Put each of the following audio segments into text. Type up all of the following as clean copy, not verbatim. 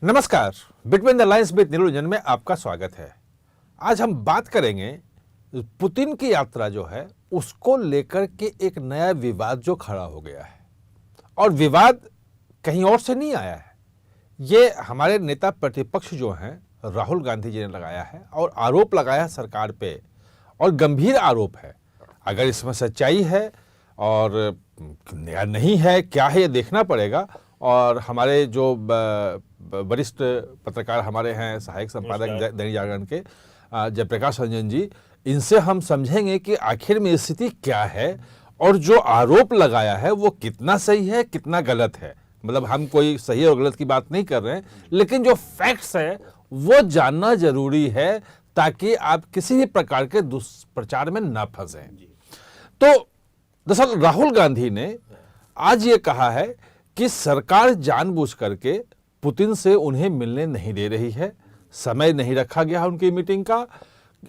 नमस्कार, between the lines with निरुंजन में आपका स्वागत है। आज हम बात करेंगे पुतिन की यात्रा जो है उसको लेकर के एक नया विवाद जो खड़ा हो गया है, और विवाद कहीं और से नहीं आया है। ये हमारे नेता प्रतिपक्ष जो हैं राहुल गांधी जी ने लगाया है और आरोप लगाया है सरकार पे, और गंभीर आरोप है। अगर इसमें सच्चाई है और या नहीं है, क्या है, ये देखना पड़ेगा। और हमारे जो वरिष्ठ पत्रकार हमारे हैं, सहायक संपादक दैनिक जागरण के जयप्रकाश रंजन जी, इनसे हम समझेंगे कि आखिर में स्थिति क्या है और जो आरोप लगाया है वो कितना सही है, कितना गलत है। मतलब हम कोई सही और गलत की बात नहीं कर रहे हैं, लेकिन जो फैक्ट्स है वो जानना जरूरी है ताकि आप किसी भी प्रकार के दुष्प्रचार में ना फंसें। तो दरअसल राहुल गांधी ने आज ये कहा है कि सरकार जानबूझ करके पुतिन से उन्हें मिलने नहीं दे रही है, समय नहीं रखा गया उनकी मीटिंग का।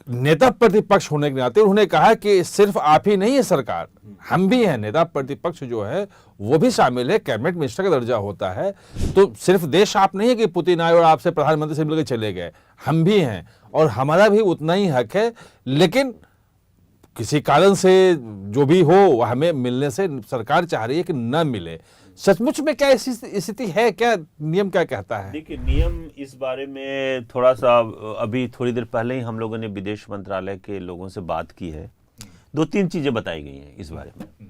नेता प्रतिपक्ष होने के नाते उन्होंने कहा कि सिर्फ आप ही नहीं है सरकार, हम भी हैं। नेता प्रतिपक्ष जो है वो भी शामिल है, कैबिनेट मिनिस्टर का दर्जा होता है। तो सिर्फ देश आप नहीं है कि पुतिन आए और आपसे प्रधानमंत्री से मिलकर चले गए, हम भी हैं और हमारा भी उतना ही हक है। लेकिन किसी कारण से जो भी हो, हमें मिलने से सरकार चाह रही है कि न मिले। सचमुच में क्या स्थिति है, क्या नियम क्या कहता है? देखिए, नियम इस बारे में थोड़ा सा अभी थोड़ी देर पहले ही हम लोगों ने विदेश मंत्रालय के लोगों से बात की है। दो तीन चीजें बताई गई हैं इस बारे में।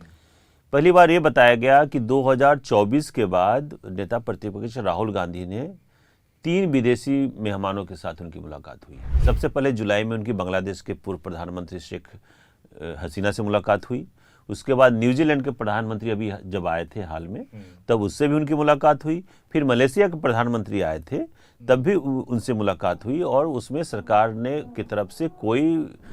पहली बार ये बताया गया कि 2024 के बाद नेता प्रतिपक्ष राहुल गांधी ने 3 विदेशी मेहमानों के साथ उनकी मुलाकात हुई। सबसे पहले जुलाई में उनकी बांग्लादेश के पूर्व प्रधानमंत्री शेख हसीना से मुलाकात हुई। उसके बाद न्यूजीलैंड के प्रधानमंत्री अभी जब आए थे हाल में, तब उससे भी उनकी मुलाकात हुई। फिर मलेशिया के प्रधानमंत्री आए थे, तब भी उनसे मुलाकात हुई। और उसमें सरकार ने की तरफ से कोई,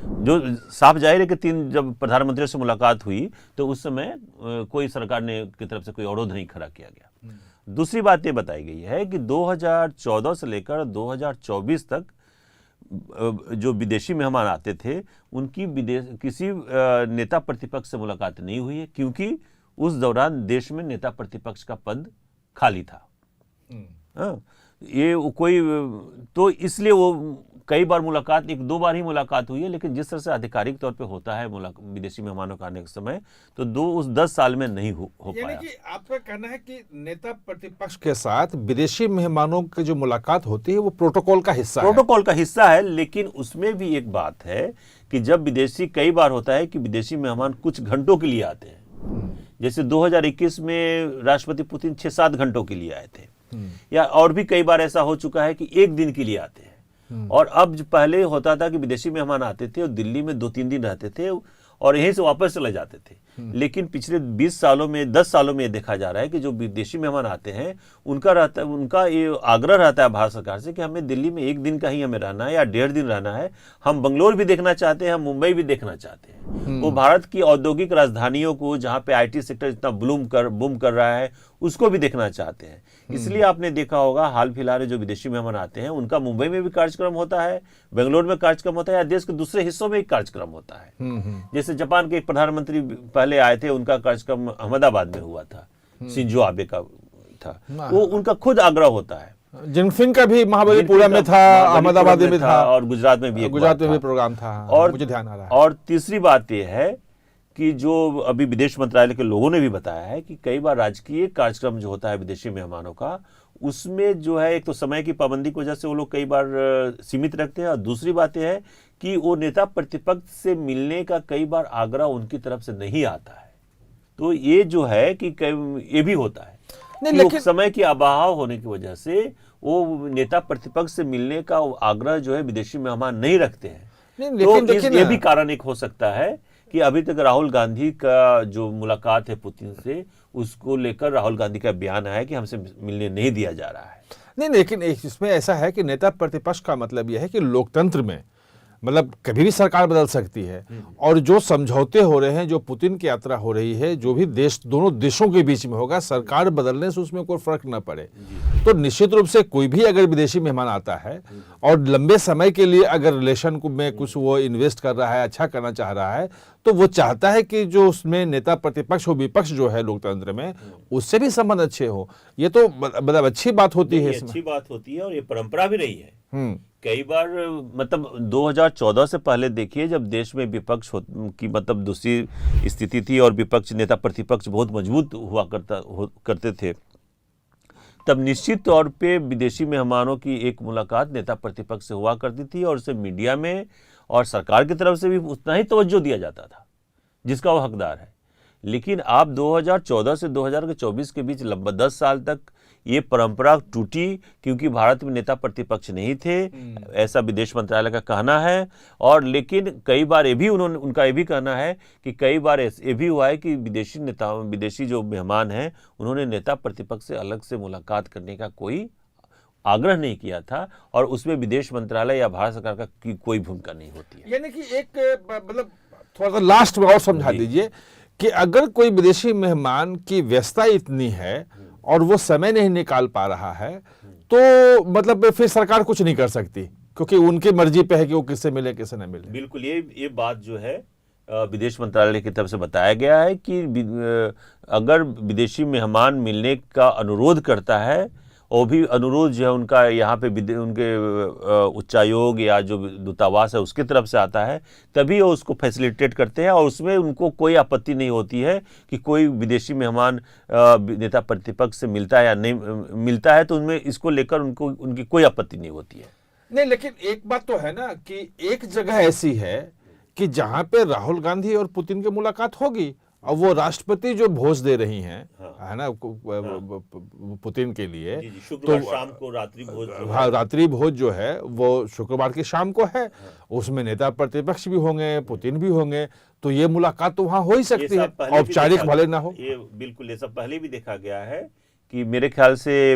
जो साफ जाहिर है कि 3 जब प्रधानमंत्रियों से मुलाकात हुई तो उस समय कोई सरकार ने की तरफ से कोई अवरोध नहीं खड़ा किया गया। दूसरी बात ये बताई गई है कि 2014 से लेकर 2024 तक जो विदेशी मेहमान आते थे उनकी किसी नेता प्रतिपक्ष से मुलाकात नहीं हुई है, क्योंकि उस दौरान देश में नेता प्रतिपक्ष का पद खाली था। ये कोई, तो इसलिए वो कई बार मुलाकात, 1-2 बार ही मुलाकात हुई है। लेकिन जिस तरह से आधिकारिक तौर पे होता है विदेशी मेहमानों का आने के समय, तो उस 10 साल में नहीं हो पाया। यानी कि आपका कहना है कि नेता प्रतिपक्ष के साथ विदेशी मेहमानों की जो मुलाकात होती है वो प्रोटोकॉल का हिस्सा है। लेकिन उसमें भी एक बात है कि जब विदेशी, कई बार होता है कि विदेशी मेहमान कुछ घंटों के लिए आते हैं। जैसे 2021 में राष्ट्रपति पुतिन 6-7 घंटों के लिए आए थे, या और भी कई बार ऐसा हो चुका है कि 1 दिन के लिए आते हैं। और अब जो पहले होता था कि विदेशी मेहमान आते थे और दिल्ली में 2-3 दिन रहते थे और यहीं से वापस चले जाते थे। लेकिन पिछले 20 सालों में, 10 सालों में ये देखा जा रहा है कि जो विदेशी मेहमान आते हैं उनका ये आग्रह रहता है भारत सरकार से कि हमें दिल्ली में 1 दिन का ही हमें रहना है या 1.5 दिन रहना है। हम बंगलोर भी देखना चाहते हैं, हम मुंबई भी देखना चाहते हैं। वो भारत की औद्योगिक राजधानियों को, जहाँ पे IT सेक्टर इतना बूम कर रहा है, उसको भी देखना चाहते हैं। इसलिए आपने देखा होगा हाल फिलहाल जो विदेशी मेहमान आते हैं उनका मुंबई में भी कार्यक्रम होता है, बेंगलोर में कार्यक्रम होता है, या देश के दूसरे हिस्सों में एक कार्यक्रम होता है। जैसे जापान के एक प्रधानमंत्री पहले आए थे, उनका कार्यक्रम अहमदाबाद में हुआ था, शिंजो आबे का था। वो उनका खुद आग्रह होता है। जिनफिंग का भी महाबलीपुरम में था, अहमदाबाद में था, और गुजरात में भी प्रोग्राम था। और मुझे ध्यान आ रहा है। और तीसरी बात यह है कि जो अभी विदेश मंत्रालय के लोगों ने भी बताया है कि कई बार राजकीय कार्यक्रम जो होता है विदेशी मेहमानों का, उसमें जो है एक तो समय की पाबंदी की वजह से वो लोग कई बार सीमित रखते हैं, और दूसरी बात यह है कि वो नेता प्रतिपक्ष से मिलने का कई बार आग्रह उनकी तरफ से नहीं आता है। तो ये जो है कि ये भी होता है कि लेकिन समय की अभाव होने की वजह से वो नेता प्रतिपक्ष से मिलने का आग्रह जो है विदेशी मेहमान नहीं रखते हैं। तो ये भी कारण एक हो सकता है कि अभी तक राहुल गांधी का जो मुलाकात है पुतिन से, उसको लेकर राहुल गांधी का बयान आया कि हमसे मिलने नहीं दिया जा रहा है। नहीं, लेकिन इसमें ऐसा है कि नेता प्रतिपक्ष का मतलब यह है कि लोकतंत्र में मतलब कभी भी सरकार बदल सकती है। और जो समझौते हो रहे हैं, जो पुतिन की यात्रा हो रही है, जो भी देश दोनों देशों के बीच में होगा, सरकार बदलने से उसमें कोई फर्क ना पड़े। तो निश्चित रूप से कोई भी अगर विदेशी मेहमान आता है और लंबे समय के लिए अगर रिलेशन में कुछ वो इन्वेस्ट कर रहा है, अच्छा करना चाह रहा है, तो वो चाहता है कि जो उसमें नेता प्रतिपक्ष हो, विपक्ष जो है लोकतंत्र में, उससे भी संबंध अच्छे हो। ये तो मतलब अच्छी बात होती है इसमें। अच्छी बात होती है और ये परंपरा भी रही है। कई बार मतलब 2014 से पहले देखिए, जब देश में विपक्ष की मतलब दूसरी स्थिति थी और विपक्ष नेता प्रतिपक्ष बहुत मजबूत हुआ करते थे, तब निश्चित तौर पे विदेशी मेहमानों की एक मुलाकात नेता प्रतिपक्ष से हुआ करती थी और उसे मीडिया में और सरकार की तरफ से भी उतना ही तवज्जो दिया जाता था जिसका वो हकदार है। लेकिन आप 2014 से 2024 के बीच लगभग 10 साल तक ये परंपरा टूटी, क्योंकि भारत में नेता प्रतिपक्ष नहीं थे, ऐसा विदेश मंत्रालय का कहना है। और लेकिन कई बार ये भी उनका ये भी कहना है कि कई बार ये भी हुआ है कि विदेशी जो मेहमान हैं, उन्होंने नेता प्रतिपक्ष से अलग से मुलाकात करने का कोई आग्रह नहीं किया था और उसमें विदेश मंत्रालय या भारत सरकार का की कोई भूमिका नहीं होती है। यानी कि एक मतलब थोड़ा सा लास्ट में और समझा दीजिए कि अगर कोई विदेशी मेहमान की व्यस्तता इतनी है और वो समय नहीं निकाल पा रहा है, तो मतलब फिर सरकार कुछ नहीं कर सकती, क्योंकि उनकी मर्जी पे है कि वो किससे मिले किससे न मिले। बिल्कुल, ये बात जो है विदेश मंत्रालय की तरफ से बताया गया है कि अगर विदेशी मेहमान मिलने का अनुरोध करता है, और भी अनुरोध जो है उनका यहाँ पे उनके उच्चायोग या जो दूतावास है उसकी तरफ से आता है, तभी वो उसको फैसिलिटेट करते हैं और उसमें उनको कोई आपत्ति नहीं होती है कि कोई विदेशी मेहमान नेता प्रतिपक्ष से मिलता है या नहीं मिलता है, तो उनमें इसको लेकर उनकी कोई आपत्ति नहीं होती है। नहीं, लेकिन एक बात तो है ना कि एक जगह ऐसी है कि जहां पे राहुल गांधी और पुतिन की मुलाकात होगी, और वो राष्ट्रपति जो भोज दे रही हैं, है ना, पुतिन के लिए, शुक्रवार शाम को रात्रि भोज, हाँ, रात्रि भोज जो है वो शुक्रवार की शाम को है। उसमें नेता प्रतिपक्ष भी होंगे, पुतिन भी होंगे, तो ये मुलाकात तो वहां हो ही सकती है, औपचारिक भले ना हो। ये बिल्कुल, ये सब पहले भी देखा गया है कि मेरे ख्याल से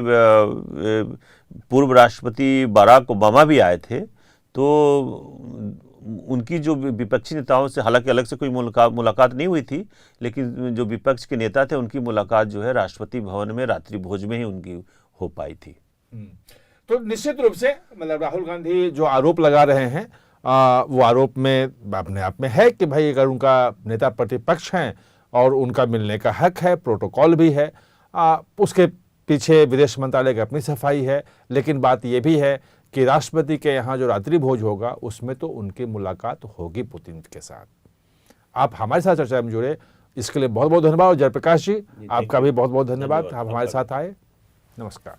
पूर्व राष्ट्रपति बराक ओबामा भी आए थे, तो उनकी जो विपक्षी नेताओं से हालांकि अलग से कोई मुलाकात नहीं हुई थी, लेकिन जो विपक्ष के नेता थे उनकी मुलाकात जो है राष्ट्रपति भवन में रात्रि भोज में ही उनकी हो पाई थी। तो निश्चित रूप से मतलब राहुल गांधी जो आरोप लगा रहे हैं, वो आरोप में अपने आप में है कि भाई अगर उनका नेता प्रतिपक्ष हैं और उनका मिलने का हक है, प्रोटोकॉल भी है, उसके पीछे विदेश मंत्रालय की अपनी सफाई है। लेकिन बात यह भी है कि राष्ट्रपति के यहाँ जो रात्रि भोज होगा उसमें तो उनकी मुलाकात होगी पुतिन के साथ। आप हमारे साथ चर्चा में जुड़े, इसके लिए बहुत बहुत धन्यवाद। और जयप्रकाश जी, आपका भी बहुत बहुत धन्यवाद, आप हमारे साथ आए। नमस्कार।